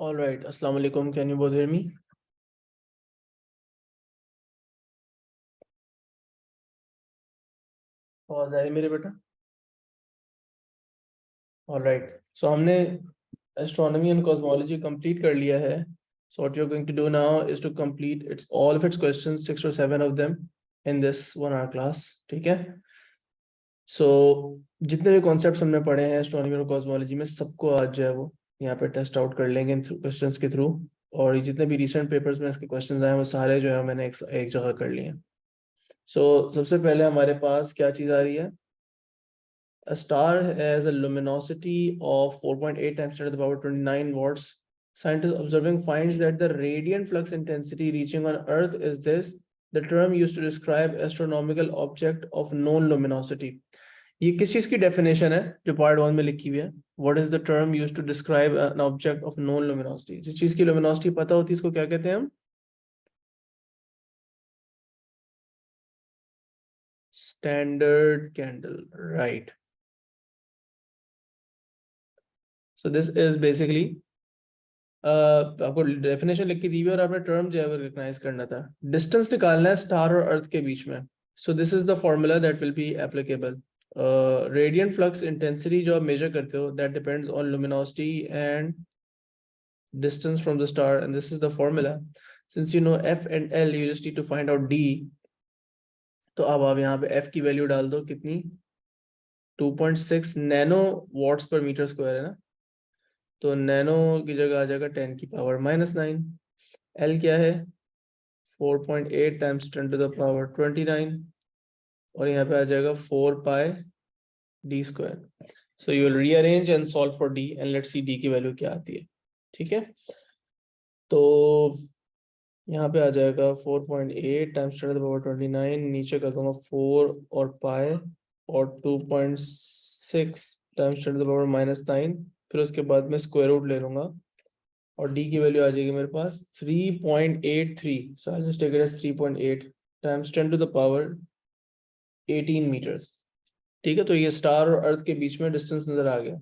All right. Assalamu alaikum. Can you both hear me? आवाज आ रही मेरे बेटा? All right. So हमने astronomy and cosmology complete कर लिया है. So what you're going to do now is to complete all of its questions, 6 or 7 of them in this 1 hour class. ठीक है? So जितने भी concepts हमने पढ़े हैं astronomy और cosmology में सबको आज जो है वो यहाँ पे टेस्ट आउट कर लेंगे क्वेश्चंस के थ्रू. और जितने भी रिसेंट पेपर्स में इसके क्वेश्चंस आए हैं वो सारे जो है मैंने एक जगह कर लिए हैं. So सबसे पहले हमारे पास क्या चीज आ रही है? A star has a luminosity of 4.8 times 10 to the power 29 watts. Scientists observing finds that the radiant flux intensity reaching on Earth is this. The term used to describe astronomical object of known luminosity. ये किस चीज की definition है जो part 1 में लिखी हुई है? What is the term used to describe an object of known luminosity? जिस चीज की luminosity पता होती है इसको क्या कहते हैं हम? Standard candle, right? So this is basically आपको डेफिनेशन लिख के दी हुई और आपने टर्म जो है वो रिकॉग्नाइज करना था. डिस्टेंस निकालना है स्टार और अर्थ के बीच में. So this is the formula that will be applicable. Radiant flux intensity जो आप मेजर करते हो that depends on luminosity and distance from the star and this is the formula. Since you know F and L you just need to find out D. तो अब आप यहाँ पे F की वैल्यू डाल दो. कितनी? 2.6 नैनो वॉट्स पर मीटर स्क्वायर है ना. तो नैनो की जगह आ जाएगा 10 की पावर -9. एल क्या है? 4.8 टाइम्स 10 टू द पावर 29 और यहाँ पे आ जाएगा 4 pi D square. So you will rearrange and solve for D and let's see D की वैल्यू क्या आती है. ठीक है, तो यहाँ पे आ जाएगा 4.8 टाइम्स 10 टू द पावर 29. नीचे कर दूंगा 4 और पाई और 2.6 टाइम्स 10 टू द पावर -9. फिर उसके बाद में स्क्वायर रूट ले लूंगा और d की वैल्यू आ जाएगी मेरे पास 3.83. So I just take it as 3.8 times 10 to the power 18 meters. ठीक है, तो ये स्टार और अर्थ के बीच में डिस्टेंस नजर आ गया.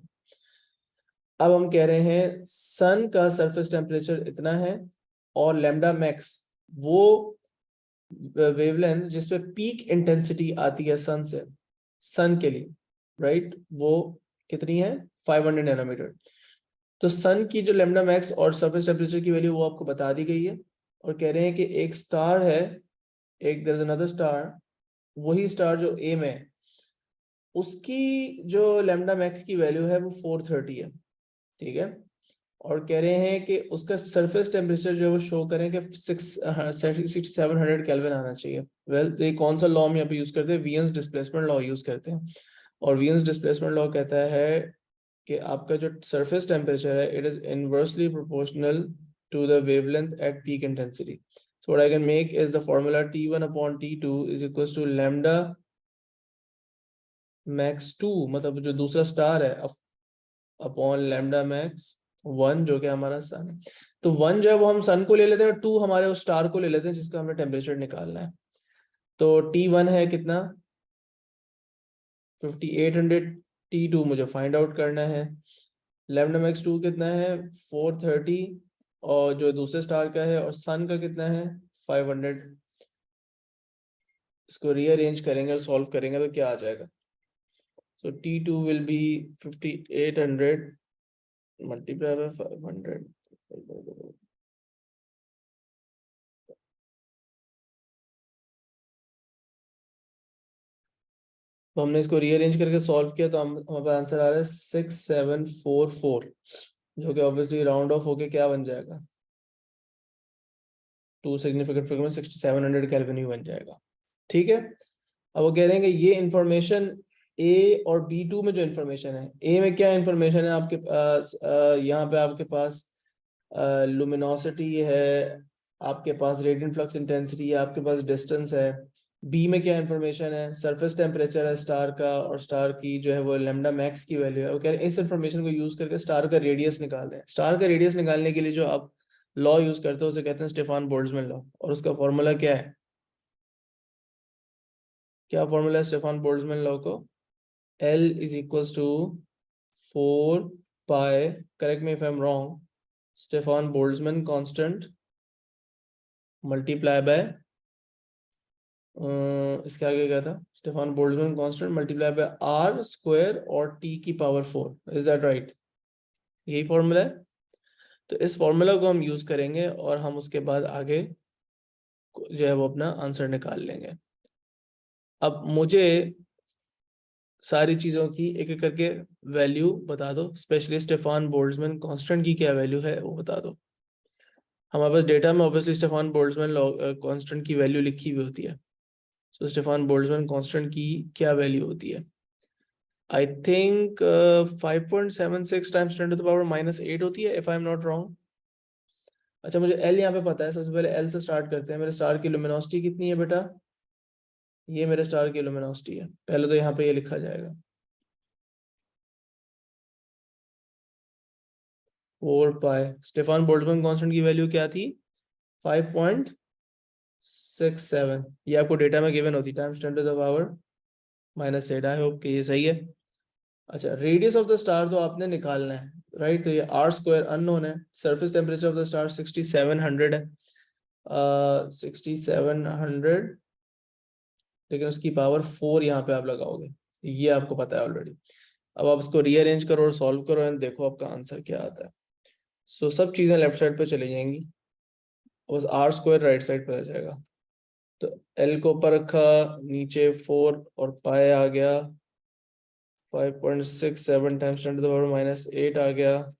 अब हम कह रहे हैं सन का सरफेस टेम्परेचर इतना है और लैम्डा मैक्स वो वेवलेंथ जिसपे पीक इंटेंसिटी आती है सन से, सन के लिए, राइट, वो कितनी है? 500 नैनोमीटर. तो सन की जो लैम्डा मैक्स और सरफेस टेम्परेचर की वैल्यू वो आपको बता दी गई है. और कह रहे हैं कि एक स्टार है, एक देयर इज अनदर स्टार, वही स्टार जो ए में है उसकी जो लैम्डा मैक्स की वैल्यू है वो 430 है. ठीक है, और कह रहे हैं कि उसका सरफेस टेम्परेचर जो है वो शो करें कि 6700 केल्विन आना चाहिए. वेल, तो कौन सा लॉ हम यहाँ पे यूज करते हैं? वीएन्स डिस्प्लेसमेंट लॉ यूज करते हैं. और वीएन्स डिस्प्लेसमेंट लॉ कहता है कि आपका जो सरफेस टेम्परेचर है it is inversely proportional to the wavelength at peak intensity. So what I can make is the formula T1 upon T2 is equals to lambda max 2, मतलब जो दूसरा स्टार है, अपॉन लैम्डा मैक्स 1 जो कि हमारा सन है. तो 1 जो है वो हम सन को ले लेते हैं और 2 हमारे उस स्टार को ले लेते हैं जिसका हमने टेम्परेचर निकालना है. तो T1 है कितना? 5800. T2 मुझे फाइंड आउट करना है. लैम्डा मैक्स 2 कितना है? 430 और जो दूसरे स्टार का है, और सन का कितना है? 500. इसको रीअरेंज करेंगे और सॉल्व करेंगे तो क्या आ जाएगा? सो T2 will be 5800 multiply by 500. तो हमने इसको रीअरेंज करके सॉल्व किया तो हमारे पास आंसर आ रहा है 6744, जो कि ऑब्वियसली राउंड ऑफ होके क्या बन जाएगा? 2 सिग्निफिकेंट फिगर में 6700 केल्विन ही बन जाएगा. ठीक है, अब वो कह रहे हैं कि ये इंफॉर्मेशन ए और B2 में जो इंफॉर्मेशन है, ए में क्या इंफॉर्मेशन है आपके पास? यहाँ पे आपके पास लुमिनोसिटी है, आपके पास रेडिएंट फ्लक्स इंटेंसिटी है, आपके पास डिस्टेंस है. बी में क्या इंफॉर्मेशन है? सरफेस टेम्परेचर है स्टार का, और स्टार की जो है वो लैम्डा मैक्स की वैल्यू है. वो कह रहे हैं इस इंफॉर्मेशन को यूज करके स्टार का रेडियस निकाल दें. स्टार का रेडियस निकालने के लिए जो आप लॉ यूज करते हो उसे कहते हैं स्टेफान बोल्ट्जमैन लॉ. और उसका फॉर्मूला क्या है? क्या फॉर्मूला है स्टेफान बोल्ट्जमैन लॉ को? L is equals to 4 pi, correct me if I'm wrong, Stefan Boltzmann constant multiply by इसके आगे क्या था, Stefan Boltzmann constant multiply by R square और टी की पावर 4, इज दैट राइट? यही formula है। तो इस फॉर्मूला को हम यूज करेंगे और हम उसके बाद आगे जो है वो अपना आंसर निकाल लेंगे। अब मुझे सारी चीजों की एक एक करके वैल्यू बता दो, स्पेशली स्टेफान बोल्ट्जमैन कांस्टेंट की क्या वैल्यू है वो बता दो। हमारे पास डेटा में ऑब्वियसली स्टेफान बोल्ट्जमैन कांस्टेंट की वैल्यू लिखी हुई होती है। सो स्टेफान बोल्ट्जमैन कांस्टेंट की क्या वैल्यू होती है? I think 5.76 times 10 to the power -8 होती है, if I am not wrong. अच्छा, मुझे एल यहाँ पे पता है। सबसे पहले एल से स्टार्ट करते हैं। मेरे स्टार की लुमिनोसिटी कितनी है बेटा? ये मेरे स्टार की लुमिनोसिटी है। पहले तो यहाँ पे ये लिखा जाएगा 4 पाई। स्टेफान बोल्ट्जमैन कांस्टेंट की वैल्यू क्या थी? 5.67। ये आपको डेटा में गिवन होती, times 10 to the power -8। I hope कि ये सही है। अच्छा, रेडियस ऑफ द स्टार तो आपने निकालना है, राइट? तो ये आर स्क्वायर अननोन है। Surface temperature of the star 6700 है, 6700, लेकिन उसकी पावर 4 यहाँ पे आप लगाओगे, ये आपको पता है ऑलरेडी। अब आप इसको रीअरेंज करो और सॉल्व करो एंड देखो आपका आंसर क्या आता है। सो सब चीजें लेफ्ट साइड पे चली जाएंगी, बस आर स्क्वायर राइट साइड पे आ जाएगा। तो एल को ऊपर रखा, नीचे 4 और पाई आ गया, 5.67 टाइम्स 10 टू द पावर -8 आ गया।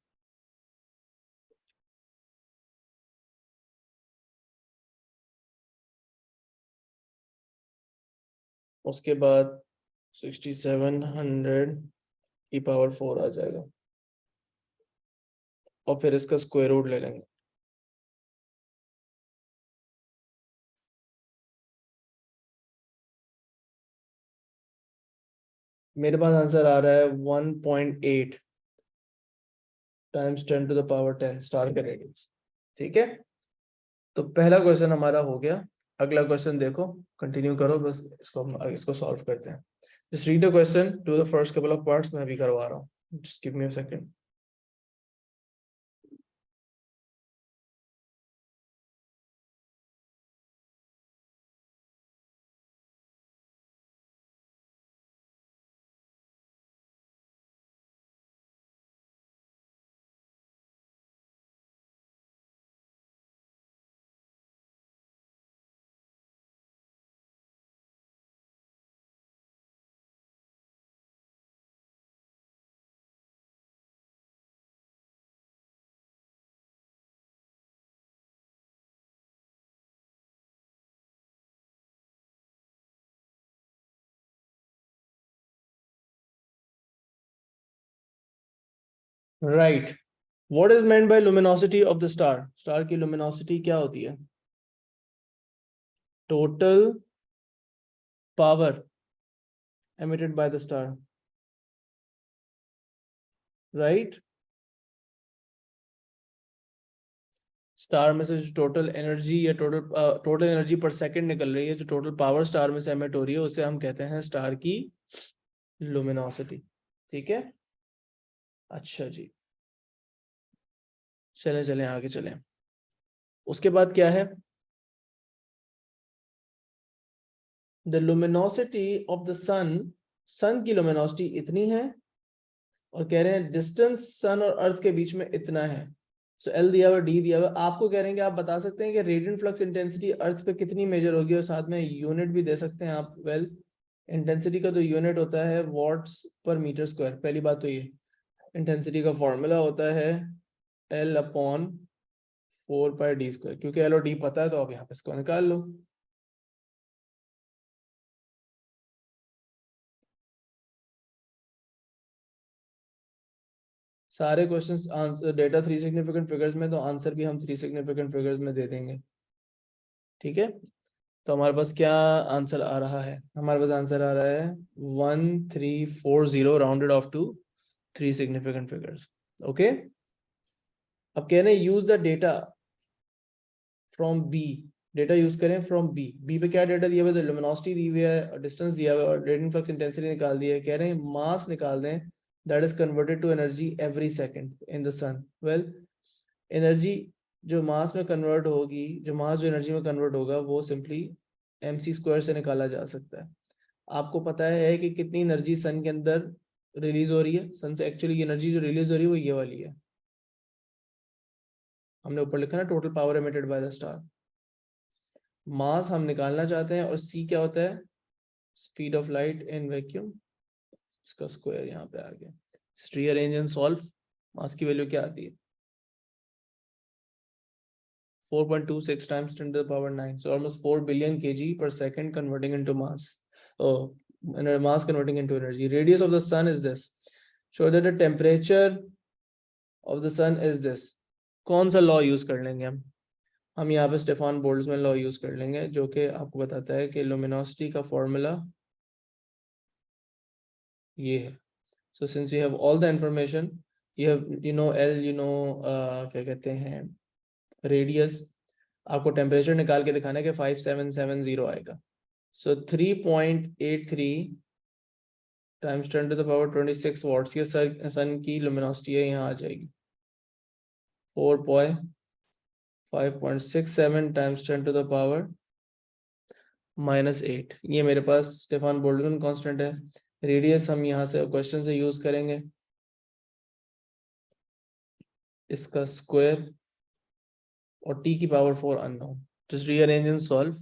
उसके बाद 6700 की पावर 4 आ जाएगा और फिर इसका स्क्वायर रूट ले लेंगे। मेरे पास आंसर आ रहा है 1.8 times 10 to the power 10 star के रेडियस। ठीक है, तो पहला क्वेश्चन हमारा हो गया। अगला क्वेश्चन देखो, कंटिन्यू करो, बस इसको हम इसको सॉल्व करते हैं। Just read the question, do the first couple of parts. मैं अभी करवा रहा हूँ, just give me a second. Right, what is meant by luminosity of the star? Star की लुमिनोसिटी क्या होती है? Total power emitted by the star, right? Star में से जो टोटल एनर्जी या टोटल एनर्जी पर सेकंड निकल रही है, जो टोटल पावर स्टार में से एमिट हो रही है, उसे हम कहते हैं स्टार की लुमिनोसिटी। ठीक है, अच्छा जी, चलें चलें आगे चलें। उसके बाद क्या है? द लुमिनोसिटी ऑफ द सन, सन की लुमिनोसिटी इतनी है और कह रहे हैं डिस्टेंस सन और अर्थ के बीच में इतना है। सो एल दिया हुआ, डी दिया हुआ, आपको कह रहे हैं कि आप बता सकते हैं कि रेडिएंट फ्लक्स इंटेंसिटी अर्थ पे कितनी मेजर होगी, और साथ में यूनिट भी दे सकते हैं आप। वेल, इंटेंसिटी का तो यूनिट होता है वॉट्स पर मीटर स्क्वायर। पहली बात तो ये, इंटेंसिटी का फॉर्मूला होता है L/4πd²। क्योंकि एल और डी पता है तो आप यहाँ पे इसको निकाल लो। सारे questions answer data 3 significant figures में, तो आंसर भी हम 3 सिग्निफिकेंट फिगर्स में दे देंगे। ठीक है, तो हमारे पास क्या आंसर आ रहा है? हमारे पास आंसर आ रहा है 1340 rounded off to 3 significant figures. Okay, अब कह रहे हैं use the data from B. Data use करें फ्रॉम बी। बी पे क्या डेटा दिया हुआ है? लुमिनोसिटी दी हुई है, डिस्टेंस दिया हुआ है और रेडिएंट फ्लक्स इंटेंसिटी निकाल दी है। कह रहे हैं मास निकाल दें that is converted to energy every second in the sun. Well, energy जो मास में कन्वर्ट होगी, जो मास जो एनर्जी में कन्वर्ट होगा वो सिंपली mc² से निकाला जा सकता है। आपको पता है कि कितनी एनर्जी सन के अंदर रिलीज हो रही है, सन से एक्चुअली एनर्जी जो रिलीज हो रही है वो ये वाली है, हमने ऊपर लिखा ना total power emitted by the star. Mass हम निकालना चाहते हैं और c क्या होता है, speed of light in vacuum, इसका स्क्वायर यहाँ पे आ गया। रीअरेंज एंड सॉल्व, मास की वैल्यू क्या आती है 4.26 times 10 to the power 9, so almost 4 billion kg per second converting into mass. Oh, mass converting into energy. Radius of the sun is this. Show that the temperature of the sun is this. कौन सा law use कर लेंगे हम यहाँ पे Stefan Boltzmann law use कर लेंगे, जो कि आपको बताता है कि लुमिनोसिटी का फॉर्मूला ये है। So since you have all the information, you have L, क्या कहते हैं रेडियस, आपको टेम्परेचर निकाल के दिखाना है कि 5770 आएगा। So 3.83 times 10 to the power 26 watts ये सन की लुमिनोसिटी है, यहाँ आ जाएगी 5.67 टाइम्स 10 to the power -8। ये मेरे पास स्टेफान बोल्ट्जमैन कांस्टेंट है। रेडियस हम यहाँ से क्वेश्चन से यूज करेंगे, इसका स्क्वायर और t की power 4 unknown, just rearrange and solve.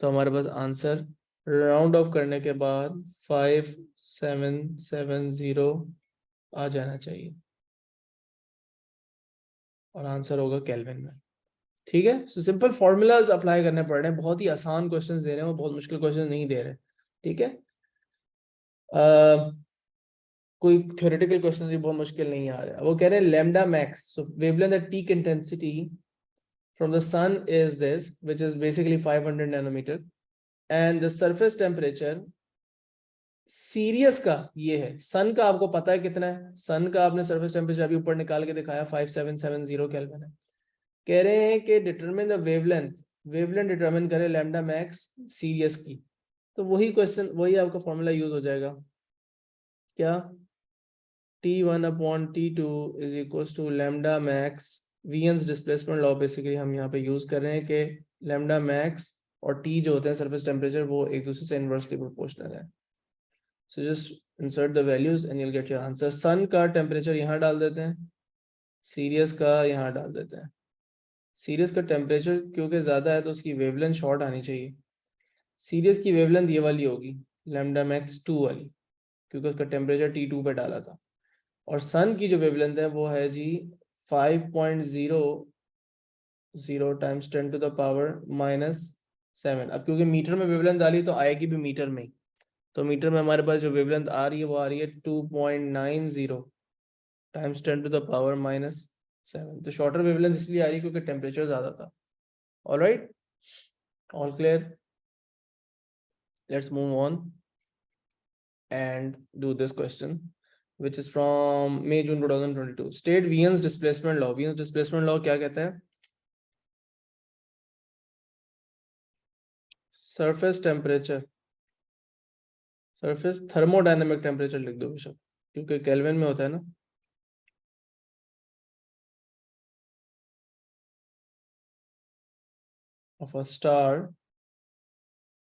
तो हमारे पास आंसर राउंड ऑफ करने के बाद 5770 आ जाना चाहिए और आंसर होगा केल्विन में। ठीक है, सो सिंपल फॉर्मूलाज अप्लाई करने पड़ रहे हैं, बहुत ही आसान क्वेश्चंस दे रहे हैं, वो बहुत मुश्किल क्वेश्चन नहीं दे रहे। ठीक है, कोई थ्योरेटिकल क्वेश्चन भी बहुत मुश्किल नहीं आ रहा है। वो कह रहे हैं lambda max, so wavelength at peak intensity from the sun is this, which is basically 500 nanometer, and the surface temperature serious का ये है। सन का आपको पता है कितना है, सन का आपने सरफेस टेम्परेचर अभी ऊपर निकाल के दिखाया 5770 केल्विन है। कह रहे हैं कि determine the wavelength, wavelength determine करे लैम्डा मैक्स सीरियस की। तो वही क्वेश्चन, वही आपका फॉर्मूला यूज हो जाएगा, क्या T1/T2 is equal to lambda max Wien's displacement law. Basically हम यहाँ पे यूज कर रहे हैं कि लैम्डा मैक्स और टी जो होते हैं सरफेस टेम्परेचर वो एक दूसरे से इनवर्सली प्रोपोर्शनल है। So just insert the values and you'll get your answer. सन का टेम्परेचर यहाँ डाल देते हैं, सीरियस का यहाँ डाल देते हैं। सीरियस का टेम्परेचर क्योंकि ज्यादा है तो उसकी वेवलेंथ शॉर्ट आनी चाहिए। सीरियस की वेवलेंथ ये वाली होगी लैम्डा मैक्स 2 वाली, क्योंकि उसका टेम्परेचर T2 पे डाला था। और सन की जो वेवलेंथ है वो है जी 5.00 टाइम्स 10 to the power -7। अब क्योंकि मीटर में वेवलेंथ डाली तो आएगी भी मीटर में, तो मीटर में हमारे पास जो वेवलेंथ आ रही है वो आ रही है 2.90 टाइम्स 10 to the power -7। तो शॉर्टर वेवलेंथ इसलिए आ रही है क्योंकि टेम्परेचर ज्यादा था। Alright, all clear, let's move on and do this question, which is from May June 2022. State Wien's displacement law. Wien's displacement law क्या कहता है? Surface temperature, surface thermodynamic temperature लिख दो बेशक, क्योंकि केल्विन में होता है ना। Of a star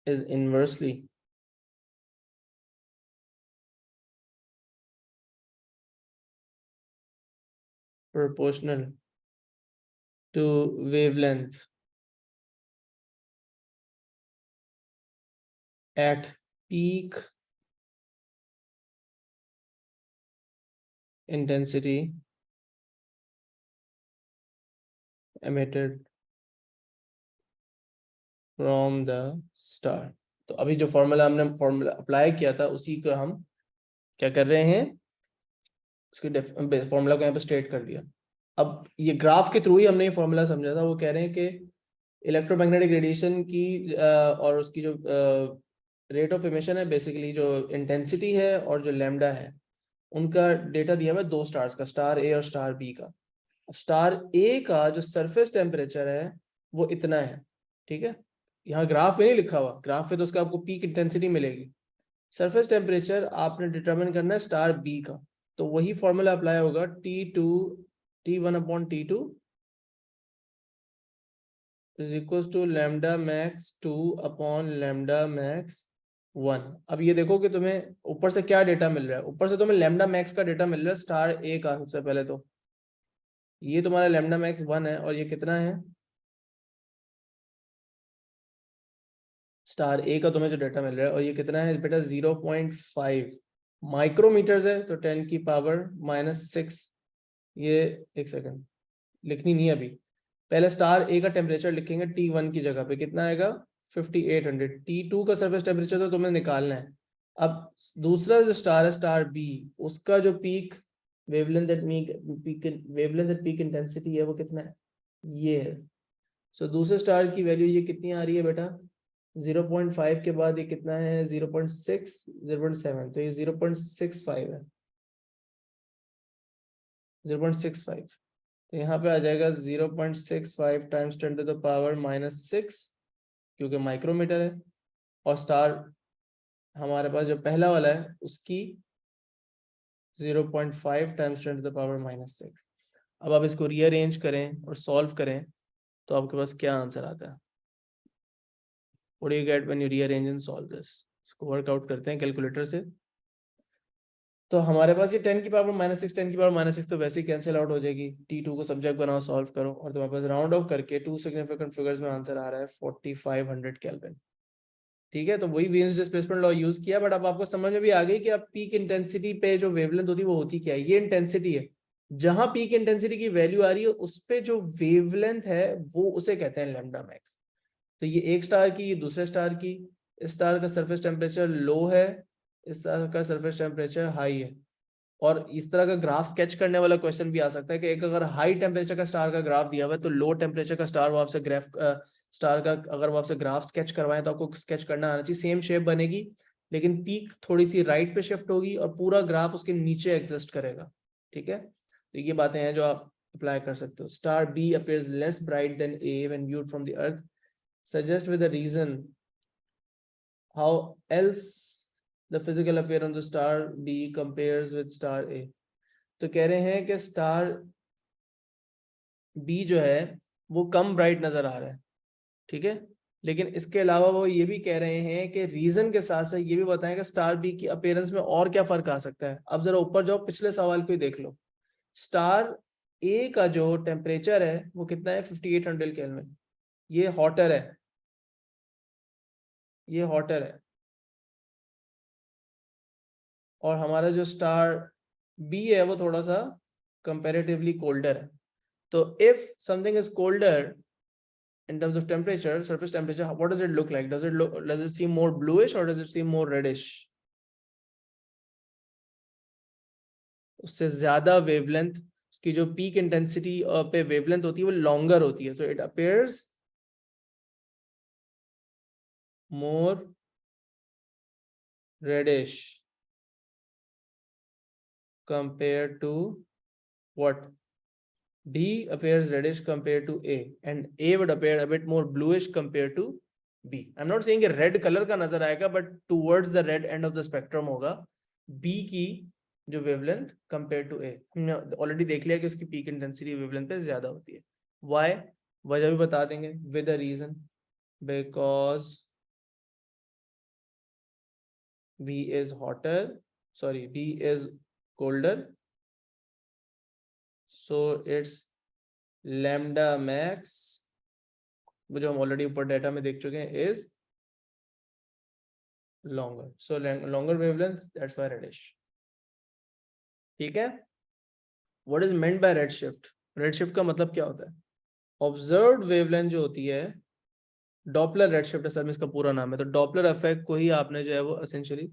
is inversely proportional to wavelength at peak intensity emitted from the star। तो अभी जो फॉर्मूला हमने फॉर्मूला अप्लाई किया था उसी को हम क्या कर रहे हैं, उसकी फॉर्मूला को यहाँ पे स्टेट कर दिया। अब ये ग्राफ के थ्रू ही हमने ये फॉर्मूला समझा था। वो कह रहे हैं कि इलेक्ट्रोमैग्नेटिक रेडिएशन की और उसकी जो रेट ऑफ इमिशन है, बेसिकली जो इंटेंसिटी है और जो लैम्डा है, उनका डेटा दिया हुआ है दो स्टार्स का, स्टार ए और स्टार बी का। स्टार ए का जो सरफेस टेम्परेचर है वो इतना है, ठीक है। यहाँ ग्राफ में नहीं लिखा हुआ, ग्राफ पे तो उसका आपको पीक इंटेंसिटी मिलेगी। सरफेस टेम्परेचर आपने डिटरमिन करना है स्टार बी का, तो वही फॉर्मूला अप्लाई होगा T2 T1 upon T2 is equals to lambda max 2 upon lambda max 1। अब ये देखो कि तुम्हें ऊपर से क्या डेटा मिल रहा है, ऊपर से तुम्हें lambda max का डेटा मिल रहा है स्टार ए का। सबसे पहले तो ये तुम्हारा lambda max 1 है और ये कितना है स्टार ए का तुम्हें जो डेटा मिल रहा है, और ये कितना है बेटा 0.5 माइक्रोमीटर्स है, तो 10 की पावर -6। ये एक सेकंड लिखनी नहीं है अभी, पहले स्टार ए का टेम्परेचर लिखेंगे T1 की जगह पे, कितना आएगा 5800। T2 का सरफेस टेम्परेचर तो तुम्हें निकालना है। अब दूसरा जो स्टार है स्टार बी, उसका जो peak wavelength at peak intensity है वो कितना है, ये है। सो दूसरे स्टार की वैल्यू ये कितनी आ रही है बेटा 0.5 के बाद ये कितना है 0.6 0.7, तो ये 0.65 है 0.65। तो यहाँ पे आ जाएगा 0.65 टाइम्स 10 टू द पावर -6, क्योंकि माइक्रोमीटर है। और स्टार हमारे पास जो पहला वाला है उसकी 0.5 टाइम्स 10 टू द पावर -6। अब आप इसको रीअरेंज करें और सॉल्व करें तो आपके पास क्या आंसर आता है। What do you get when you rearrange and solve this? इसको वर्कआउट करते हैं कैलकुलेटर से। तो हमारे पास ये 10 की पावर -6, 10 की पावर -6 तो वैसे ही कैंसिल आउट हो जाएगी। T2 को सब्जेक्ट बनाओ, सॉल्व करो, और तुम्हारे पास राउंड ऑफ करके 2 सिग्निफिकेंट फिगर्स में आंसर आ रहा है 4500 केल्विन। ठीक है, तो वही वेन्स डिस्प्लेसमेंट लॉ यूज किया, बट अब आपको समझ में भी आ गई कि अब पीक इंटेंसिटी पे जो वेवलेंथ होती है वो होती क्या है। ये इंटेंसिटी है, जहां पीक इंटेंसिटी की वैल्यू आ रही है उस पे जो वेवलेंथ है वो उसे कहते हैं लैम्डा मैक्स। तो ये एक स्टार की, ये दूसरे स्टार की, इस स्टार का सरफेस टेम्परेचर लो है, इस स्टार का सरफेस टेम्परेचर हाई है। और इस तरह का ग्राफ स्केच करने वाला क्वेश्चन भी आ सकता है कि एक अगर हाई टेम्परेचर का स्टार का ग्राफ दिया हुआ है तो लो टेम्परेचर का स्टार वो आपसे ग्राफ स्टार का अगर वो आपसे ग्राफ स्केच करवाएं तो आपको स्केच करना आना चाहिए। सेम शेप बनेगी लेकिन पीक थोड़ी सी राइट पे शिफ्ट होगी और पूरा ग्राफ उसके नीचे एग्जिस्ट करेगा। ठीक है, तो ये बातें हैं जो आप अप्लाई कर सकते हो। Star B appears less bright than A when viewed from the Earth, suggest with a reason how else the physical appearance of star B compares with star A। तो कह रहे हैं कि स्टार बी जो है वो कम ब्राइट नजर आ रहा है। ठीक है, लेकिन इसके अलावा वो ये भी कह रहे हैं कि रीजन के साथ साथ ये भी बताएं कि स्टार बी की अपीयरेंस में और क्या फर्क आ सकता है। अब जरा ऊपर जाओ, पिछले सवाल को ही देख लो। स्टार ए का जो टेम्परेचर है वो कितना है 5800 केल्विन, ये हॉटर है, ये हॉटर है। और हमारा जो स्टार बी है वो थोड़ा सा कंपैरेटिवली कोल्डर है। तो if something is colder in terms of temperature, surface temperature, what does it look like? Does it seem more bluish or does it seem more reddish? उससे ज्यादा वेवलेंथ, उसकी जो पीक इंटेंसिटी पे wavelength होती है वो लॉन्गर होती है, तो it appears more reddish compared to what? D appears reddish compared to A and A would appear a bit more bluish compared to B. I'm not saying कि red color का नजर आएगा, but towards the red end of the spectrum होगा B की जो wavelength compared to A। हमने already देख लिया कि उसकी peak intensity wavelength पे ज्यादा होती है। Why? वजह भी बता देंगे with a reason, because B is hotter, sorry B is colder, so its lambda max, वो जो हम ऑलरेडी ऊपर डेटा में देख चुके हैं, is longer, so longer wavelength, that's why reddish. ठीक है, what is meant by redshift? Redshift का मतलब क्या होता है? ऑब्जर्व्ड वेवलेंथ जो होती है, डॉपलर रेडशिफ्ट है सर में इसका पूरा नाम है, तो डॉपलर इफेक्ट को ही आपने जो है वो एसेंशियली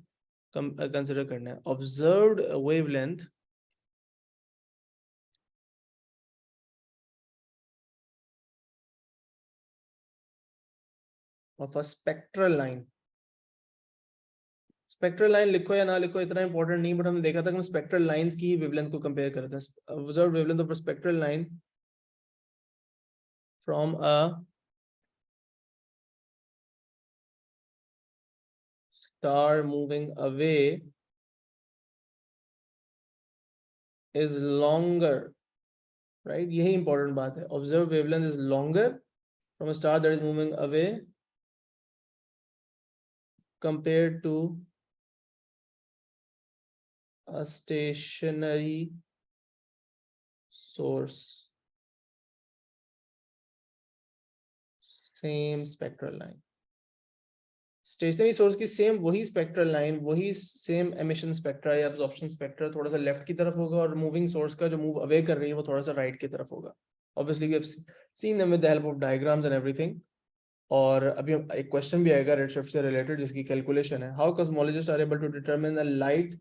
कंसिडर करना है। Observed wavelength of a spectral line. Spectral line लिखो या ना लिखो इतना इंपॉर्टेंट नहीं, बट हमने देखा था कि हम स्पेक्ट्रल लाइंस की वेवलेंथ को कंपेयर करते हैं। Observed wavelength of a spectral line from a star moving away is longer right, यही इंपॉर्टेंट बात है. Observe wavelength is longer from a star that is moving away compared to a stationary source, same spectral line. Stationary source की same वही spectral line, वही same emission spectra या absorption spectra थोड़ा सा left की तरफ होगा, और मूविंग सोर्स का जो मूव अवे कर रही है वो थोड़ा सा राइट की तरफ होगा. Obviously we have seen them with the help of diagrams and everything. और अभी एक क्वेश्चन भी आएगा रेडशिफ्ट से रिलेटेड जिसकी कैलकुलेशन है. How cosmologist are able to determine the light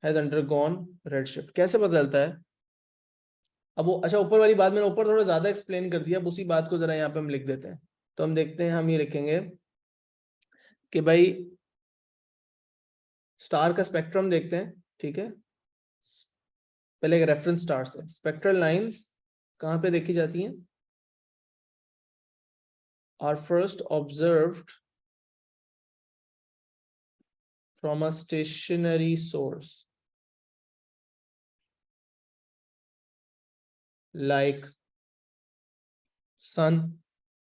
has undergone redshift. कैसे पता चलता है? अब वो अच्छा, ऊपर वाली बात मैंने ऊपर थोड़ा ज्यादा एक्सप्लेन कर दिया, अब उसी बात को जरा यहाँ पे हम लिख देते हैं. तो हम देखते हैं, हम ये लिखेंगे कि भाई स्टार का स्पेक्ट्रम देखते हैं. ठीक है, पहले एक रेफरेंस स्टार से स्पेक्ट्रल लाइंस कहाँ पे देखी जाती हैं? Are first observed from a stationary source like sun.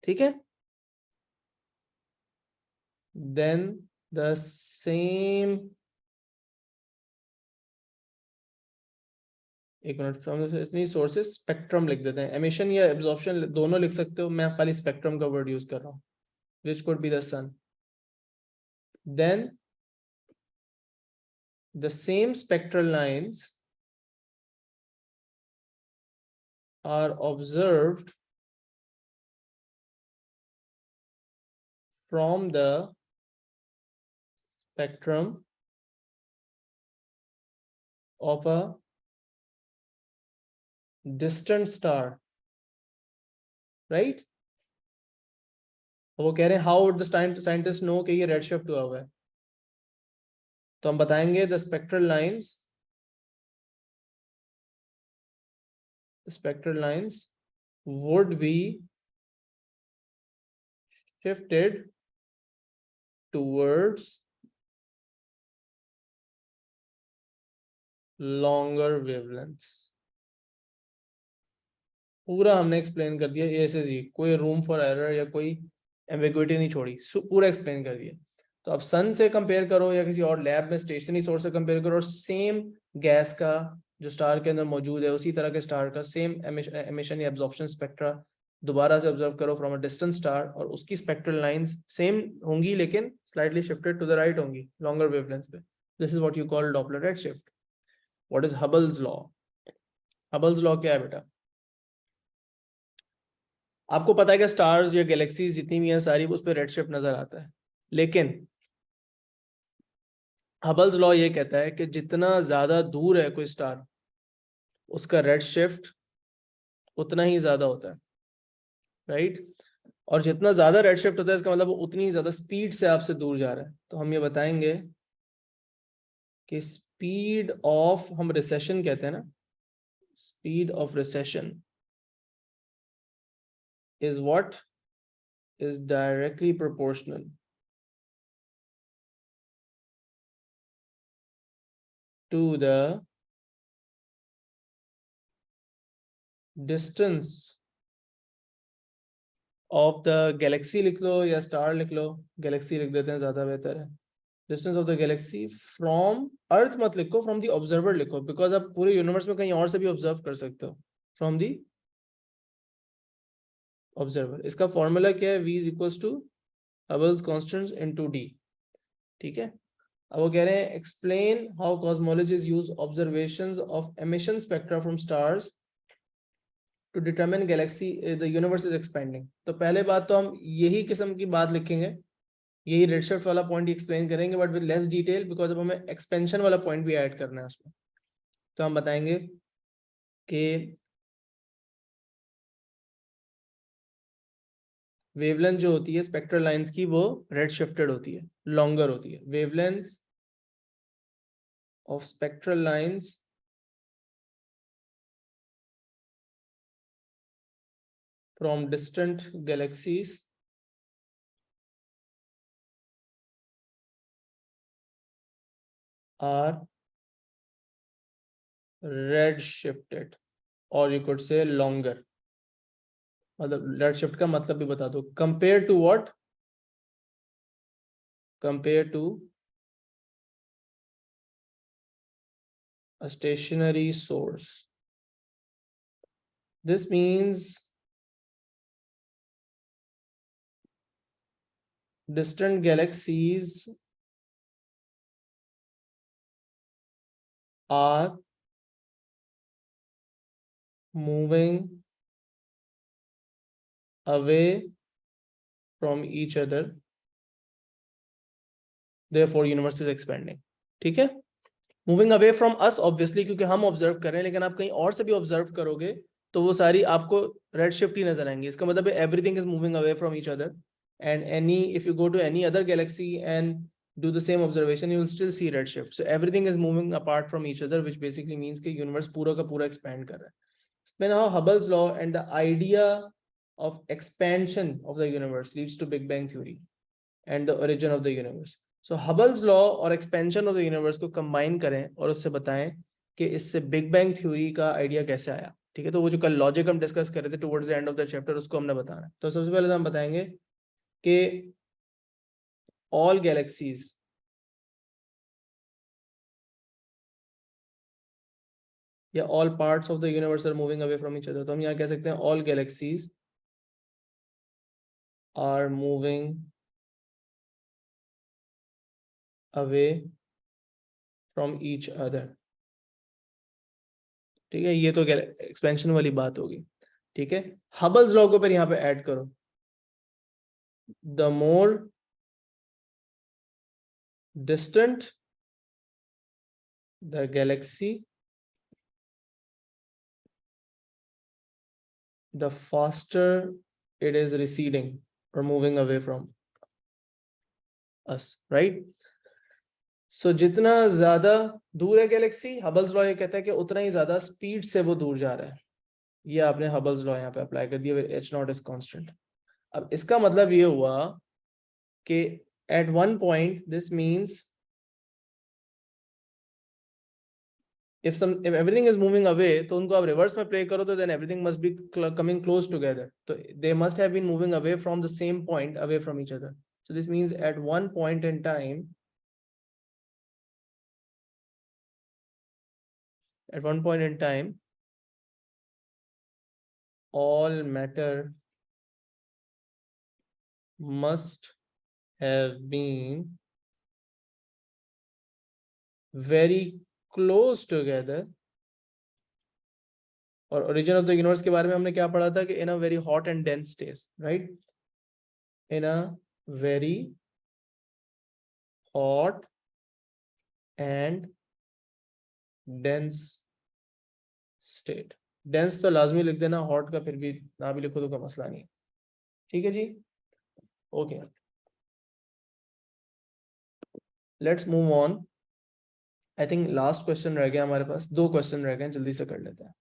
ठीक है, then the same, एक मिनट, फ्रॉम इतनी सोर्सेस स्पेक्ट्रम लिख देते हैं. एमिशन या एब्जॉर्प्शन दोनों लिख सकते हो, मैं खाली स्पेक्ट्रम का वर्ड यूज कर रहा हूँ. Which could be the sun. Then the same spectral lines are observed from the spectrum of a distant star, right? वो कह रहे हैं how would the scientist know कि ये रेड शिफ्ट हुआ हुआ है. तो हम बताएंगे the spectral lines would be shifted towards longer wavelengths. पूरा हमने एक्सप्लेन कर दिया ए से जी, कोई रूम फॉर एरर या कोई एम्बिग्युइटी नहीं छोड़ी, पूरा एक्सप्लेन कर दिया. तो अब सन से कंपेयर करो या किसी और लैब में स्टेशनरी सोर्स से कंपेयर करो, और सेम गैस का जो स्टार के अंदर मौजूद है उसी तरह के स्टार का सेम एमिशन या एब्जॉर्प्शन स्पेक्ट्रा दोबारा से ऑब्जर्व करो फ्रॉम अ डिस्टेंट स्टार, और उसकी स्पेक्ट्रल लाइंस सेम होंगी लेकिन slightly shifted to the right होंगी लॉन्गर वेवलेंथ पे. This is what you call Doppler redshift. What is Hubble's law? Hubble's law क्या है बेटा? आपको पता है कि स्टार्स या गैलेक्सीज जितनी भी हैं सारी उस पर रेडशिफ्ट नजर आता है, लेकिन हबल्स लॉ ये कहता है कि जितना ज्यादा दूर है कोई स्टार उसका रेडशिफ्ट उतना ही ज्यादा होता है, राइट? और जितना ज्यादा रेडशिफ्ट होता है इसका मतलब वो उतनी ज्यादा स्पीड से आपसे दूर जा रहा है. तो हम ये बताएंगे कि स्पीड ऑफ, हम रिसेशन कहते हैं ना, speed of recession is what is directly proportional to the distance of the galaxy. लिख लो या स्टार लिख लो, गैलेक्सी लिख देते हैं ज्यादा बेहतर है. Distance of the galaxy from earth मत लिखो, फ्रॉम द ऑब्जर्वर लिखो, बिकॉज आप पूरे यूनिवर्स में कहीं और से भी ऑब्जर्व कर सकते हो. फ्रॉम द ऑब्जर्वर, इसका फॉर्मूला क्या है? v is equals to Hubble's constant into d. ठीक है, अब वो कह रहे हैं explain how cosmologist use observations of emission spectra from stars to determine galaxy the universe is expanding. तो पहले बात तो हम यही किस्म की बात लिखेंगे, यही रेडशिफ्ट वाला पॉइंट एक्सप्लेन करेंगे, but with less detail, because अब हमें एक्सपेंशन वाला पॉइंट भी ऐड करना है उसमें. तो हम बताएंगे कि वेवलेंथ जो होती है स्पेक्ट्रल लाइंस की वो रेड शिफ्टेड होती है, लॉन्गर होती है. Wavelength of spectral lines from distant galaxies are red shifted. और यू कुड से लॉन्गर। मतलब रेड शिफ्ट का मतलब भी बता दो। Compare to what? Compare to a stationary source. This means distant galaxies are moving away from each other, therefore universe is expanding. ठीक है? Moving away from us obviously, क्योंकि हम ऑब्जर्व कर रहे हैं, लेकिन आप कहीं और से भी ऑब्जर्व करोगे तो वो सारी आपको रेड शिफ्ट ही नजर आएंगी। इसका मतलब everything is moving away from each other, and any if you go to any other galaxy and do the same observation, you will still see red shift. So everything is moving apart from each other, which basically means कि universe पूरा का पूरा expand कर रहा है। Then how Hubble's law and the idea of expansion of the universe leads to Big Bang theory and the origin of the universe. So Hubble's law और expansion of the universe को combine करें और उससे बताएं कि इससे Big Bang theory का idea कैसे आया। ठीक है, तो वो जो कल लॉजिक हम डिस्कस कर रहे थे towards the end of the chapter, उसको हमने बताना है। तो सबसे पहले तो हम बताएंगे कि all galaxies या all parts of the universe are moving away from each other। तो हम यहाँ कह सकते हैं all galaxies are moving away from each other। ठीक है, ये तो एक्सपेंशन वाली बात होगी। ठीक है, हबल्स लॉ को फिर यहाँ पे ऐड करो। The more distant the Galaxy the faster it is receding or moving away from us, right? So जितना ज्यादा दूर है गैलेक्सी, हबल्स लॉ ये कहता है कि उतना ही ज्यादा स्पीड से वो दूर जा रहा है। ये आपने हबल्स लॉ यहाँ पे अप्लाई कर दिया, h नॉट इज कांस्टेंट। अब इसका मतलब ये हुआ कि at one point this means if everything is moving away, तो उनको आप रिवर्स में प्ले करो तो then everything must be coming close together, तो they must have been moving away from the same point, away from each other. So this means at one point in time, all matter must have been very close together। और origin of the universe के बारे में हमने क्या पढ़ा था कि in a very hot and dense state, right? In a very hot and dense state। dense तो लाजमी लिख देना, hot का फिर भी ना भी लिखो तो कोई मसला नहीं। ठीक है जी, okay, let's move on. I think last question रह गया हमारे पास, 2 क्वेश्चन रह गए, जल्दी से कर लेते हैं।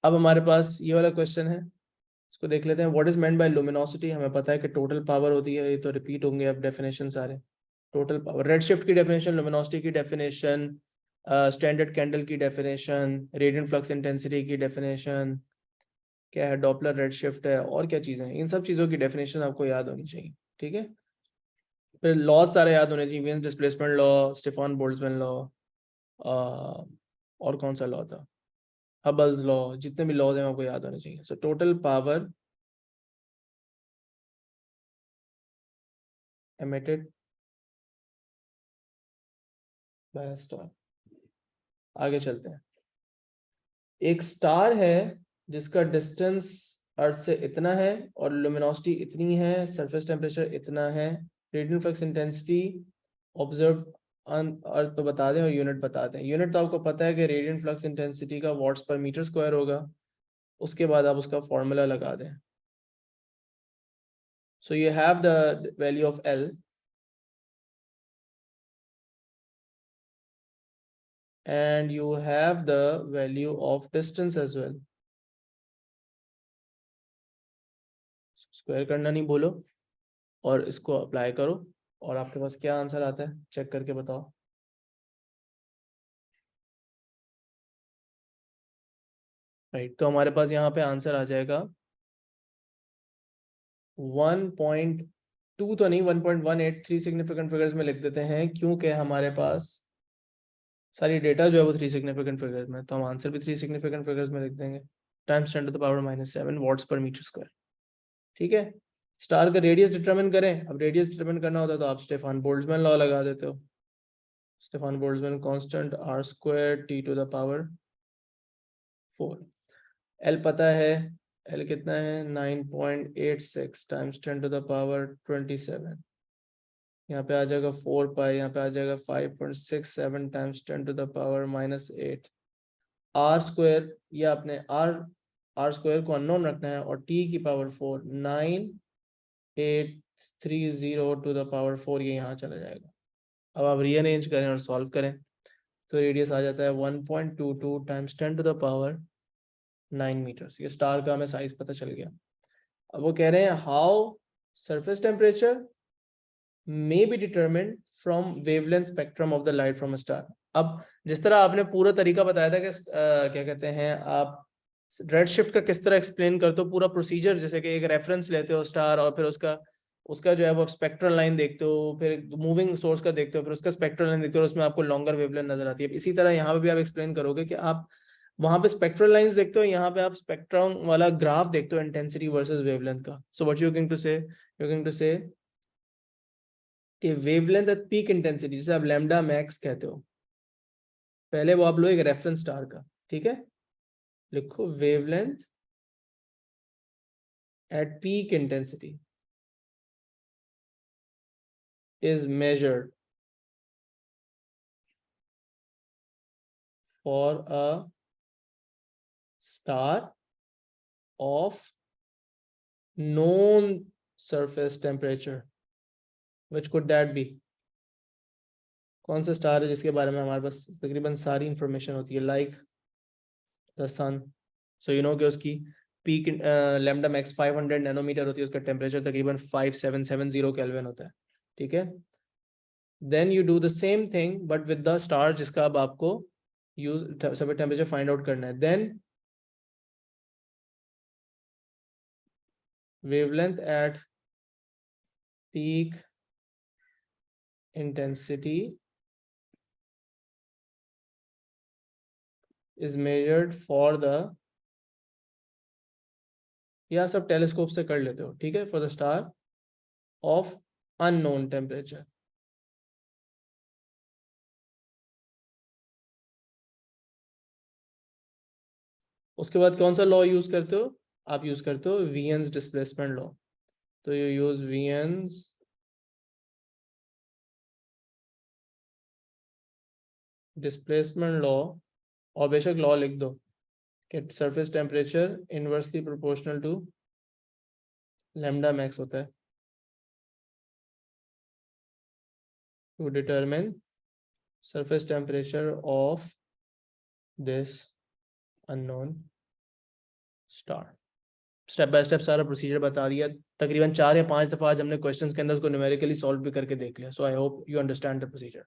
अब हमारे पास ये वाला क्वेश्चन है, इसको देख लेते हैं। What is meant by luminosity? हमें पता है कि टोटल पावर होती है, ये तो रिपीट होंगे अब डेफिनेशन सारे। टोटल पावर, रेड शिफ्ट की डेफिनेशन, लुमिनोसिटी की डेफिनेशन, स्टैंडर्ड कैंडल की डेफिनेशन, रेडियंट फ्लक्स इंटेंसिटी की डेफिनेशन, क्या है, डॉपलर रेड शिफ्ट है, और क्या चीजें हैं, इन सब चीजों की डेफिनेशन आपको याद होनी चाहिए। ठीक है, फिर लॉज सारे याद होने चाहिए, means displacement law, Stefan Boltzmann law, और कौन सा लॉ था, हबल्स लॉ, जितने भी लॉज हैं आपको याद होने चाहिए। So total power emitted by a star। आगे चलते हैं। एक स्टार है जिसका डिस्टेंस अर्थ से इतना है और लुमिनोसिटी इतनी है, सरफेस टेम्परेचर इतना है, रेडियंट फ्लक्स इंटेंसिटी ऑब्जर्व अर्थ पे बता दें और यूनिट बता दें। यूनिट तो आपको पता है कि रेडियंट फ्लक्स इंटेंसिटी का वॉट्स पर मीटर स्क्वायर होगा, उसके बाद आप उसका फॉर्मूला लगा दें। So you have the value of L and you have the value of distance as well। Square करना नहीं बोलो और इसको अप्लाई करो और आपके पास क्या आंसर आता है चेक करके बताओ। राइट। तो हमारे पास यहाँ पे आंसर आ जाएगा 1.2 तो नहीं, 1.18 3 सिग्निफिकेंट फिगर्स में लिख देते हैं, क्योंकि हमारे पास सारी डेटा जो है वो 3 सिग्निफिकेंट फिगर्स में, तो हम आंसर भी 3 सिग्निफिकेंट फिगर्स में लिख देंगे। टाइम्स 10⁻⁻7 वॉट्स पर मीटर स्क्वायर। ठीक है। स्टार का रेडियस डिटरमिन करें। अब रेडियस डिटरमिन करना होता है तो आप स्टेफान बोल्ट्जमैन लॉ लगा देते हो। Stefan Boltzmann constant r² T⁴। L पता है, L कितना है 9.86 टाइम्स 10⁻27। यहाँ पे आ जाएगा 4 पाई, यहाँ पे आ जाएगा 5.67 टाइम्स 10⁻⁻8। r², या अपने r² को अननोन रखना है, और T⁴ 9830 ये यहाँ चला जाएगा। अब आप रीअरेंज करें और सॉल्व करें तो रेडियस आ जाता है 1.22 टाइम्स 10⁻9 मीटर्स। ये स्टार का हमें साइज पता चल गया। अब वो कह रहे हैं how surface temperature may be determined from wavelength spectrum of the light from a star। अब जिस तरह आपने पूरा तरीका बताया था कि क्या कहते हैं, आप रेड शिफ्ट का किस तरह एक्सप्लेन करते हो, पूरा प्रोसीजर, जैसे कि एक रेफरेंस लेते हो स्टार, और फिर उसका जो है वो स्पेक्ट्रल लाइन देखते हो, फिर मूविंग सोर्स का देखते हो, फिर उसका स्पेक्ट्रल लाइन देखते हो, उसमें आपको लॉन्गर वेवलेंथ नजर आती है। इसी तरह यहाँ पे भी आप एक्सप्लेन करोगे कि आप वहां पे स्पेक्ट्रल लाइंस देखते हो, यहाँ पे आप स्पेक्ट्रम वाला ग्राफ देखते हो इंटेंसिटी वर्सेस वेवलेंथ का। So what you going to say, you going to say कि वेवलेंथ एट पीक इंटेंसिटी, जिसे आप लैम्डा मैक्स कहते हो, पहले वो आप लो एक रेफरेंस स्टार का, ठीक है, लिखो wavelength at peak intensity is measured for a star of known surface temperature, which could that be? कौन सा स्टार है जिसके बारे में हमारे पास तकरीबन सारी इंफॉर्मेशन होती है, like the sun. So you know कि उसकी पीक लैम्डा मैक्स 500 नैनोमीटर होती है, उसका टेम्परेचर तकरीबन 5770 केल्विन होता है। ठीक है। Then you do the same thing but with the star जिसका अब आपको use surface temperature find out करना है। Then wavelength at peak intensity is measured for the, या सब टेलीस्कोप से कर लेते हो, ठीक है, for the star of unknown temperature. उसके बाद कौन सा लॉ यूज करते हो, आप यूज करते हो वीएन्स डिस्प्लेसमेंट लॉ। तो you use Wien's displacement law, और बेशक लॉ लिख दो कि surface temperature inversely proportional to lambda max होता है to determine surface temperature of this unknown star. Step by step सारा प्रोसीजर बता दिया। तकरीबन 4 या 5 दफा आज हमने क्वेश्चंस के अंदर उसको न्यूमेरिकली सॉल्व भी करके देख लिया। So I hope you understand the procedure.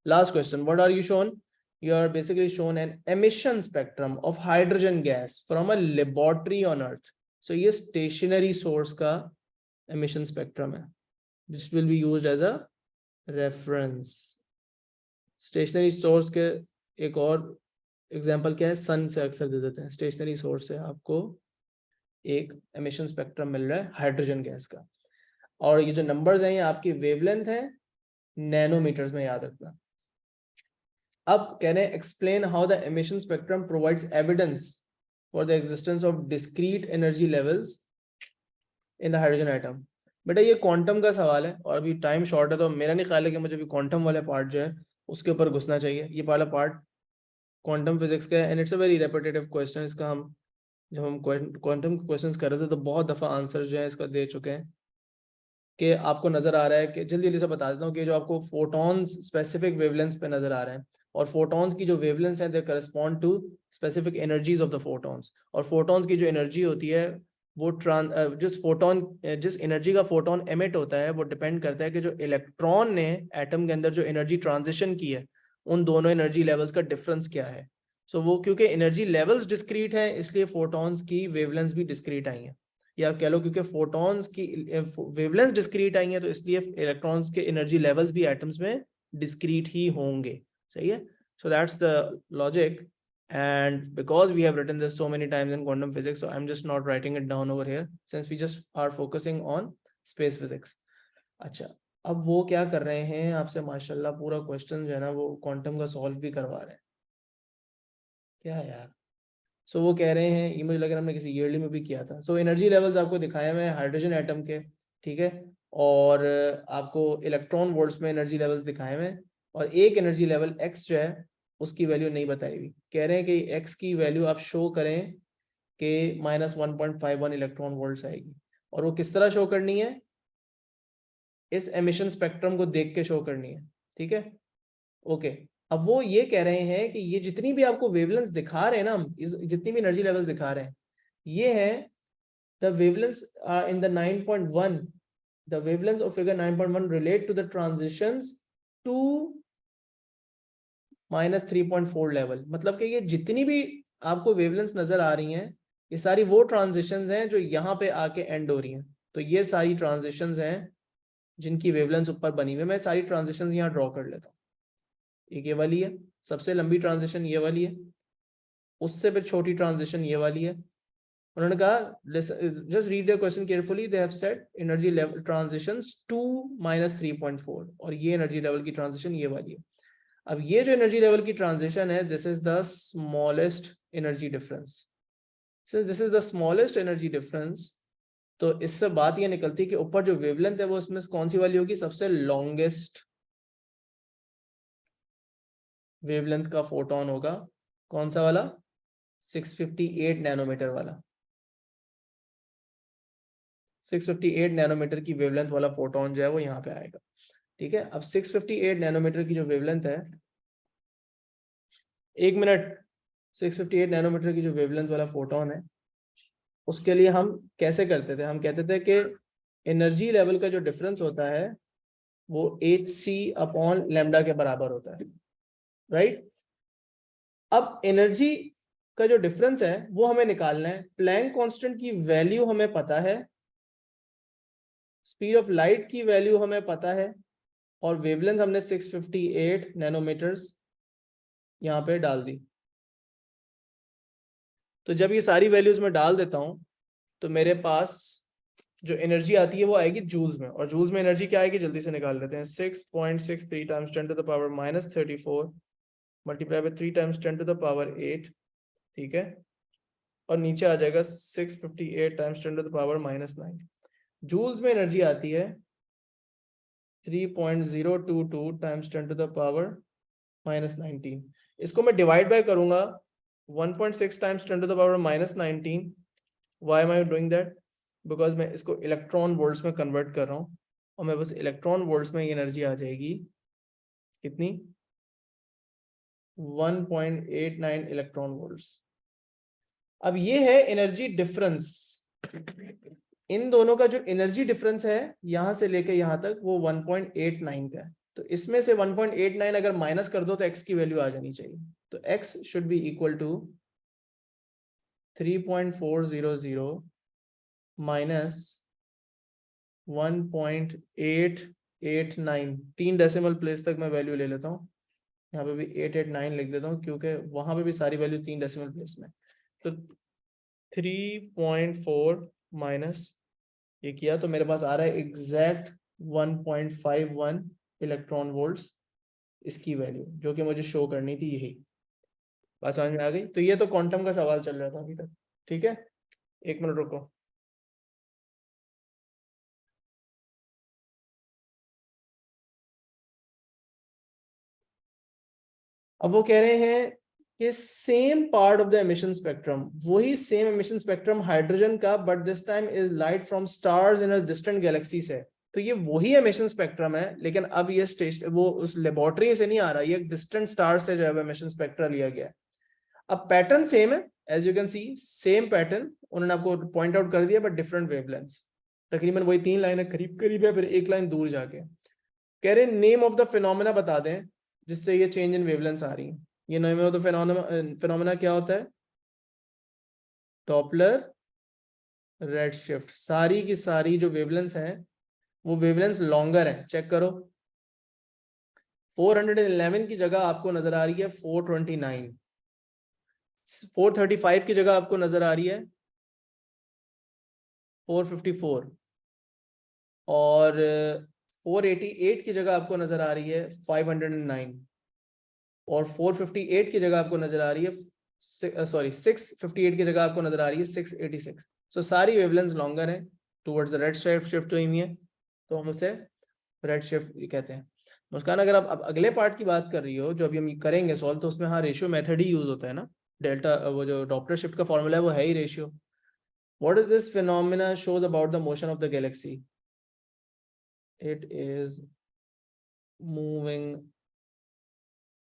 Last question, what are you shown? You are basically shown an emission spectrum of hydrogen gas from a laboratory on Earth. So ये stationary source का emission spectrum है. This will be used as a reference. Stationary source के एक और example क्या है, सन से अक्सर दे देते हैं। स्टेशनरी सोर्स से आपको एक एमिशन स्पेक्ट्रम मिल रहा है हाइड्रोजन गैस का, और ये जो नंबर्स हैं ये आपकी वेवलेंथ है नैनोमीटर्स में, याद रखना। अब कह रहे हैं explain how the emission spectrum provides evidence for the existence of discrete energy levels in the hydrogen atom. बेटा ये क्वांटम का सवाल है और अभी टाइम शॉर्ट है, तो मेरा नहीं ख्याल है कि मुझे अभी क्वांटम वाले पार्ट जो है उसके ऊपर घुसना चाहिए। ये वाला पार्ट क्वांटम फिजिक्स का है and it's a very repetitive question. इसका हम जब हम क्वांटम के क्वेश्चंस कर रहे थे तो बहुत दफ़ा आंसर जो है इसका दे चुके हैं, कि आपको नज़र आ रहा है कि जल्दी जल्दी से बता देता हूँ कि जो आपको फोटॉन्स स्पेसिफिक वेवलेंथ्स पे नज़र आ रहे हैं, और फोटॉन्स की जो वेवलेंथ्स हैं they correspond to specific energies of the photons, और फोटॉन्स की जो एनर्जी होती है वो जिस एनर्जी का फोटोन एमिट होता है वो डिपेंड करता है कि जो इलेक्ट्रॉन ने एटम के अंदर जो एनर्जी ट्रांजिशन की है उन दोनों एनर्जी लेवल्स का डिफरेंस क्या है। सो वो क्योंकि एनर्जी लेवल्स डिस्क्रीट हैं इसलिए फोटॉन्स की वेवलेंथ भी डिस्क्रीट आई हैं, या कह लो क्योंकि फोटॉन्स की वेवलेंथ डिस्क्रीट आई हैं तो इसलिए इलेक्ट्रॉन्स के एनर्जी लेवल्स भी एटम्स में डिस्क्रीट ही होंगे. सही है. So that's the logic. And because we have written this so many times in quantum physics, so I'm just not writing it down over here since we just are focusing on space physics. अच्छा, अब वो क्या कर रहे हैं आपसे माशाल्लाह पूरा क्वेश्चन जो है ना वो क्वांटम का सॉल्व भी करवा रहे हैं. क्या है यार. सो वो कह रहे हैं, ये मुझे लग रहा है हमने किसी ईयरली में भी किया था. सो एनर्जी लेवल्स आपको दिखाए हुए हैं हाइड्रोजन एटम के. ठीक है. और आपको इलेक्ट्रॉन वोल्ट्स में एनर्जी लेवल्स दिखाए हुए हैं. और एक एनर्जी लेवल एक्स जो है उसकी वैल्यू नहीं बताई हुई. कह रहे हैं कि एक्स की वैल्यू आप शो करें कि -1.51 इलेक्ट्रॉन वोल्ट्स आएगी. और वो किस तरह शो करनी है, इस एमिशन स्पेक्ट्रम को देख के शो करनी है. ठीक है. ओके. अब वो ये कह रहे हैं कि ये जितनी भी आपको वेवलेंथ दिखा रहे हैं ना हम, जितनी भी एनर्जी लेवल्स दिखा रहे हैं, ये है the wavelength in the 9.1, the wavelength of figure 9.1 relate to the transitions to -3.4 level. मतलब कि ये जितनी भी आपको वेवलेंथ नजर आ रही हैं ये सारी वो ट्रांजिशंस हैं जो यहाँ पे आके एंड हो रही हैं. तो ये सारी ट्रांजिशंस हैं जिनकी वेवलेंथ ऊपर बनी हुई है. मैं सारी ट्रांजिशंस यहाँ ड्रॉ कर लेता हूँ. एक ये वाली है, सबसे लंबी ट्रांजिशन ये वाली है, उससे फिर छोटी ट्रांजिशन ये वाली है. उन्होंने कहा just read the question carefully, they have said energy level transitions to -3.4 और ये एनर्जी लेवल की ट्रांजिशन ये वाली है. अब ये जो एनर्जी लेवल की ट्रांजिशन है, this is the smallest energy difference. This is the smallest energy difference. तो इससे बात ये निकलती है कि ऊपर जो वेवलेंथ है वो इसमें कौन सी वाली होगी, सबसे लॉन्गेस्ट वेवलेंथ का फोटोन होगा. कौन सा वाला, 658 नैनोमीटर वाला. 658 नैनोमीटर की वेवलेंथ वाला फोटोन जो है वो यहाँ पे आएगा. ठीक है. अब 658 नैनोमीटर की जो वेवलेंथ है, एक मिनट, 658 नैनोमीटर की जो वेवलेंथ वाला फोटोन है उसके लिए हम कैसे करते थे, हम कहते थे कि एनर्जी लेवल का जो डिफरेंस होता है वो hc/λ के बराबर होता है. राइट. अब एनर्जी का जो डिफरेंस है वो हमें निकालना है. प्लैंक कांस्टेंट की वैल्यू हमें पता है, स्पीड ऑफ लाइट की वैल्यू हमें पता है, और वेवलेंथ हमने 658 नैनोमीटर्स यहाँ पे डाल दी. तो जब ये सारी वैल्यूज में डाल देता हूं तो मेरे पास जो एनर्जी आती है वो आएगी जूल्स में. और जूल्स में एनर्जी क्या आएगी जल्दी से निकाल लेते हैं. 6.63 टाइम्स 10⁻³ मल्टीप्लाई बाय 3 टाइम्स 10⁻8. ठीक है. और नीचे आ जाएगा 658 टाइम्स 10⁻⁹. जूल्स में एनर्जी आती है 3.022 टाइम्स 10⁻⁻19. इसको मैं डिवाइड बाय करूंगा 1.6 times 10⁻⁻19. Why am I doing that, because मैं इसको इलेक्ट्रॉन वोल्ट्स में कन्वर्ट कर रहा हूँ और मैं बस इलेक्ट्रॉन वोल्ट्स में एनर्जी आ जाएगी कितनी, 1.89 इलेक्ट्रॉन वोल्ट्स. अब ये है एनर्जी डिफरेंस. इन दोनों का जो एनर्जी डिफरेंस है यहां से लेके यहां तक वो 1.89 का है. तो इसमें से 1.89 अगर माइनस कर दो तो x की वैल्यू आ जानी चाहिए. तो x should be equal to 3.400 minus 1.889. 3 decimal place तक मैं वैल्यू ले लेता हूँ. यहाँ पे भी 889 लिख देता हूँ क्योंकि वहां पे भी सारी वैल्यू 3 डेसिमल प्लेस में. तो 3.4 माइनस ये किया तो मेरे पास आ रहा है एग्जैक्ट 1.51 इलेक्ट्रॉन वोल्ट्स इसकी वैल्यू, जो कि मुझे शो करनी थी. यही बात समझ में आ गई. तो ये तो क्वांटम का सवाल चल रहा था अभी तक. ठीक है. एक मिनट रुको. अब वो कह रहे हैं कि same part of the emission spectrum, वही सेम एमिशन स्पेक्ट्रम हाइड्रोजन का, but this time is light from stars in a distant Galaxy से. तो ये वही एमिशन स्पेक्ट्रम है लेकिन अब ये स्टेशन वो उस लेबोरेटरी से नहीं आ रहा, ये डिस्टेंट स्टार से जो है एमिशन स्पेक्ट्रा लिया गया है. अब पैटर्न सेम है, as you can see same pattern उन्होंने आपको पॉइंट आउट कर दिया बट डिफरेंट वेवलेंथ्स. तकरीबन वही 3 लाइनें करीब करीब है, फिर एक लाइन दूर जाके. कह रहे नेम ऑफ द फिनोमेना बता दें जिससे ये चेंज इन वेवलेंथ्स आ रही है. ये नेम ऑफ द फिनोमेना क्या होता है? Doppler redshift. सारी की सारी जो वेवलेंथ्स हैं वो वेवलेंथ्स लॉन्गर है। चेक करो, 411 की जगह आपको नजर आ रही है 429, 435 की जगह आपको नजर आ रही है 454, और 488 की जगह आपको नजर आ रही है 509, और 458 की जगह आपको नजर आ रही है 658 की जगह आपको नजर आ रही है 686। सो सारी वेवलेंथ्स लॉन्गर है टुवर्ड्स द रेड शिफ्ट हुई हुई है, तो हम उसे रेड शिफ्ट कहते हैं। मुस्कान, अगर आप अब अगले पार्ट की बात कर रही हो जो अभी हम करेंगे सॉल्व, तो उसमें हाँ रेशियो मेथड ही यूज होता है ना। डेल्टा, वो जो डॉपलर शिफ्ट का फॉर्मूला है वो है ही ratio. What is this phenomena shows about the motion of the galaxy? It is moving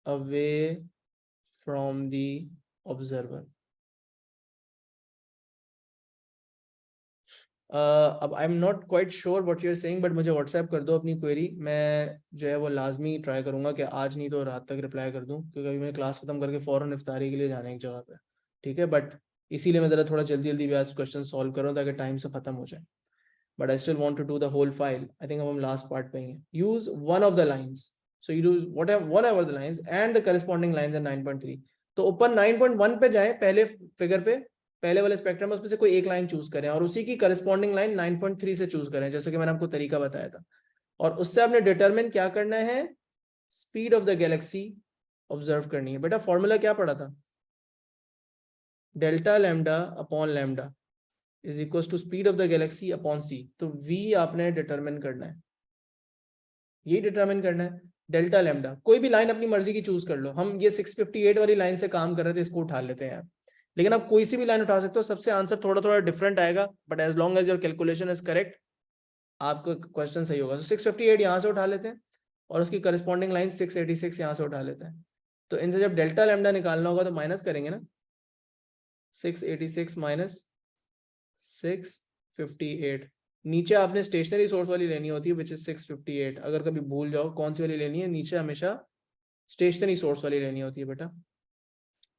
away from the observer. अब I am not quite sure what you are saying, but मुझे WhatsApp कर दो अपनी query. मैं जो है वो लाजमी ट्राई करूंगा कि आज नहीं तो रात तक रिप्लाई कर दूं, क्योंकि अभी मैं क्लास खत्म करके फौरन इफ्तारी के लिए जाने की जगह पे। ठीक है, बट इसीलिए मैं ज़रा थोड़ा जल्दी जल्दी भी आज क्वेश्चन सॉल्व करूँ ताकि टाइम से ख़त्म हो जाए। But I still want to do the whole file. I think हम लास्ट पार्ट पे हैं। Use one of the lines, so you use whatever the lines and the corresponding lines in 9.3। तो ऊपर 9.1 पे जाएं, पहले फिगर पे, पहले वाले स्पेक्ट्रम में उसमें से कोई एक लाइन चूज करें और उसी की करस्पॉन्डिंग लाइन 9.3 से चूज करें, जैसे कि मैंने आपको तरीका बताया था। और उससे आपने डिटरमिन क्या करना है? Speed of the galaxy observe करनी है। बेटा फॉर्मूला क्या पढ़ा था? Delta lambda upon lambda is equal to speed of the galaxy upon C. तो v आपने डिटरमिन करना है, यही डिटरमिन करना है। डेल्टा लैम्डा कोई भी लाइन अपनी मर्जी की चूज कर लो। हम ये 658 वाली लाइन से काम कर रहे थे, इसको उठा लेते हैं यार, लेकिन आप कोई सी भी लाइन उठा सकते हो। सबसे आंसर थोड़ा थोड़ा डिफरेंट आएगा, but as long as your calculation is correct आपका क्वेश्चन सही होगा। तो 658 यहाँ से उठा लेते हैं और उसकी करस्पॉन्डिंग लाइन 686 यहाँ से उठा लेते हैं। तो इनसे जब डेल्टा लैम्डा निकालना होगा तो माइनस करेंगे ना, 686 माइनस 658। नीचे आपने स्टेशनरी सोर्स वाली लेनी होती है विच इज 658। अगर कभी भूल जाओ कौन सी वाली लेनी है, नीचे हमेशा स्टेशनरी सोर्स वाली लेनी होती है बेटा।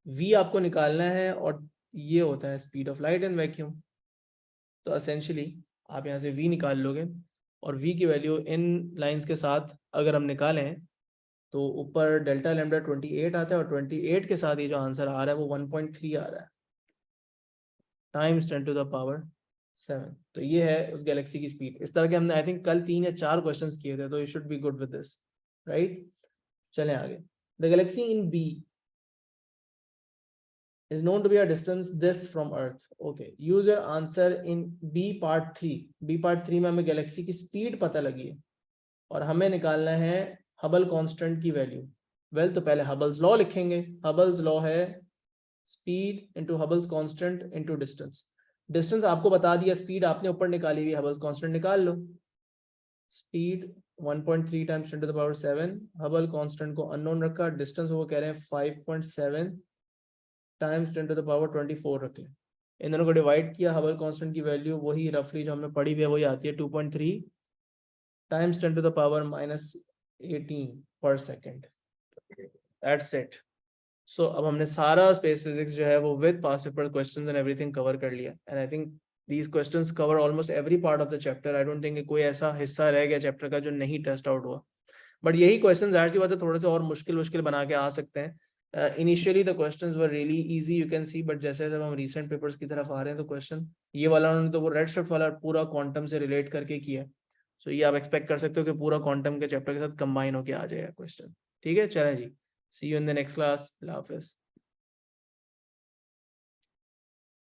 v आपको निकालना है और ये होता है speed of light in vacuum. तो एसेंशियली आप यहाँ से v निकाल लोगे और v की वैल्यू इन लाइंस के साथ अगर हम निकालें तो ऊपर डेल्टा लैम्डा 28 आता है, और 28 के साथ ये जो आंसर आ रहा है वो 1.3 आ रहा है टाइम्स 10 टू द पावर 7। तो ये है उस गैलेक्सी की स्पीड। इस तरह के हमने आई थिंक कल 3 या 4 क्वेश्चंस किए थे, तो you should be good with this, right. चलें आगे। The galaxy in B is known to be a distance this from earth. Okay, use your answer in b part 3। b part 3 में हमें Galaxy की speed पता लगी है और हमें निकालना है हबल कांस्टेंट की वैल्यू। वेल, तो पहले हबल्स लॉ लिखेंगे। हबल्स लॉ है speed into हबल्स constant into distance. Distance आपको बता दिया, स्पीड आपने ऊपर निकाली हुई, हबल्स कांस्टेंट निकाल लो। Speed 1.3 times 10 to the power 7, Hubble constant को अननोन रखा, डिस्टेंस वो कह रहे हैं 5.7 टाइम्स 10 टू द पावर 24 रख लें। इन दोनों को डिवाइड किया, हबल कांस्टेंट की वैल्यू वही रफली जो हमने पढ़ी हुई है वही आती है 2.3 टाइम्स 10 टू द पावर -18 पर सेकेंड। That's it. सो अब हमने सारा स्पेस फिजिक्स जो है वो with past paper questions and everything cover कर लिया। And I think these questions cover almost every part of the chapter। I don't think कोई ऐसा हिस्सा रह गया चैप्टर का जो नहीं टेस्ट आउट हुआ। बट यही क्वेश्चन जाहिर सी बात है थोड़े से और मुश्किल बना के आ सकते हैं। Initially the questions were really easy, you can C, but जैसे जब हम रीसेंट पेपर्स की तरफ आ रहे हैं तो क्वेश्चन ये वाला उन्होंने तो वो रेड शिफ्ट वाला पूरा क्वांटम से रिलेट करके किया। सो ये आप एक्सपेक्ट कर सकते हो कि पूरा क्वांटम के चैप्टर के साथ कंबाइन होकर आ जाएगा क्वेश्चन। ठीक है, चलें जी, see you in the next class. अल्लाह हाफिज़।